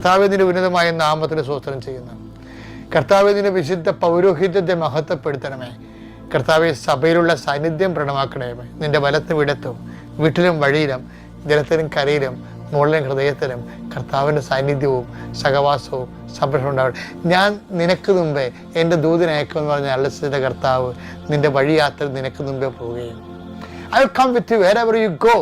കർത്താവിന്റെ ഉന്നതമായ നാമത്തിന് സ്തോത്രം ചെയ്യുന്നു. കർത്താവിന്റെ വിശുദ്ധ പൗരോഹിത്യത്തെ മഹത്വപ്പെടുത്തണമേ. കർത്താവെ, സഭയിലുള്ള സാന്നിധ്യം പ്രണമാക്കണമേ. നിന്റെ വലത്തും ഇടത്തും, വീട്ടിലും വഴിയിലും, ജലത്തിലും കരയിലും, മുകളിലും ഹൃദയത്തിലും കർത്താവിൻ്റെ സാന്നിധ്യവും സഹവാസവും സംരക്ഷണം ഉണ്ടാവട്ടെ. ഞാൻ നിനക്ക് മുമ്പേ എൻ്റെ ദൂതനയക്കുമെന്ന് പറഞ്ഞ അല്ലസിന്റെ കർത്താവ് നിന്റെ വഴിയാത്ര നിനക്ക് മുമ്പേ പോവുകയും I will come with you wherever you go.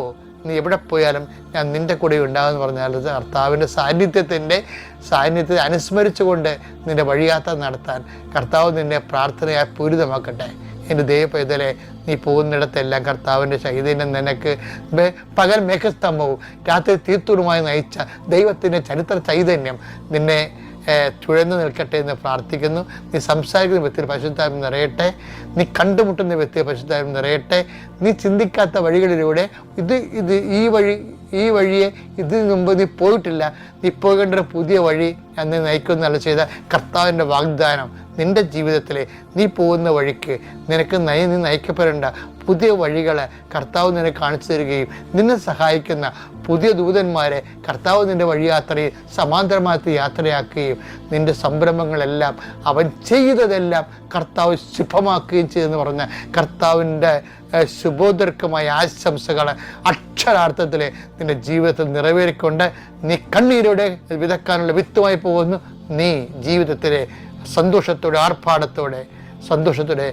നീ എവിടെ പോയാലും ഞാൻ നിന്റെ കൂടെ ഉണ്ടാകുമെന്ന് പറഞ്ഞാൽ കർത്താവിൻ്റെ സാന്നിധ്യത്തെ അനുസ്മരിച്ചുകൊണ്ട് നിന്റെ വഴിയാത്ര നടത്താൻ കർത്താവ് നിന്നെ പ്രാർത്ഥനയായി പൂരിതമാക്കട്ടെ. എൻ്റെ ദൈവപൈതലെ, നീ പോകുന്നിടത്തെല്ലാം കർത്താവിൻ്റെ ചൈതന്യം നിനക്ക് പകൽ മേഘസ്തംഭവും രാത്രി തീർത്തുടുമായി നയിച്ച ദൈവത്തിൻ്റെ ചരിത്ര ചൈതന്യം നിന്നെ ചുഴന്നു നിൽക്കട്ടെ എന്ന് പ്രാർത്ഥിക്കുന്നു. നീ സംസാരിക്കുന്ന വ്യക്തിയിൽ പരിശുദ്ധാത്മ നിറയട്ടെ. നീ കണ്ടുമുട്ടുന്ന വ്യക്തിയെ പരിശുദ്ധാത്മ നിറയട്ടെ. നീ ചിന്തിക്കാത്ത വഴികളിലൂടെ ഈ വഴിയെ ഇതിനു മുമ്പ് നീ പോയിട്ടില്ല, നീ പോകേണ്ട ഒരു പുതിയ വഴി ഞാൻ നീ നയിക്കുന്നല്ല ചെയ്ത കർത്താവിൻ്റെ വാഗ്ദാനം നിന്റെ ജീവിതത്തിലെ നീ പോകുന്ന വഴിക്ക് നീ നയിക്കപ്പെടേണ്ട പുതിയ വഴികളെ കർത്താവ് നിന്നെ കാണിച്ചു തരികയും നിന്നെ സഹായിക്കുന്ന പുതിയ ദൂതന്മാരെ കർത്താവ് നിന്റെ വഴിയാത്രയിൽ സമാന്തരമായിട്ട് യാത്രയാക്കുകയും നിന്റെ സംരംഭങ്ങളെല്ലാം അവൻ ചെയ്തതെല്ലാം കർത്താവ് ശുഭമാക്കുകയും ചെയ്തെന്ന് പറഞ്ഞ കർത്താവിൻ്റെ ശുഭോദർക്കമായ ആശംസകൾ അക്ഷരാർത്ഥത്തിൽ നിന്റെ ജീവിതത്തിൽ നിറവേറിക്കൊണ്ട് നീ കണ്ണീരോടെ വിതക്കാനുള്ള വിത്തുമായി പോകുന്നു. നീ ജീവിതത്തിലെ സന്തോഷത്തോടെ സന്തോഷത്തോടെ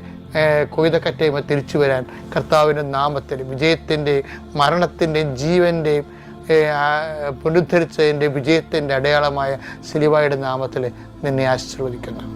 കൊയ്തക്കറ്റയുമായി തിരിച്ചു വരാൻ കർത്താവിൻ്റെ നാമത്തിൽ വിജയത്തിൻ്റെയും മരണത്തിൻ്റെയും ജീവൻ്റെയും പുനരുദ്ധരിച്ചതിൻ്റെ വിജയത്തിൻ്റെ അടയാളമായ സിലുവയുടെ നാമത്തിൽ നിന്നെ ആശീർവദിക്കുന്നു.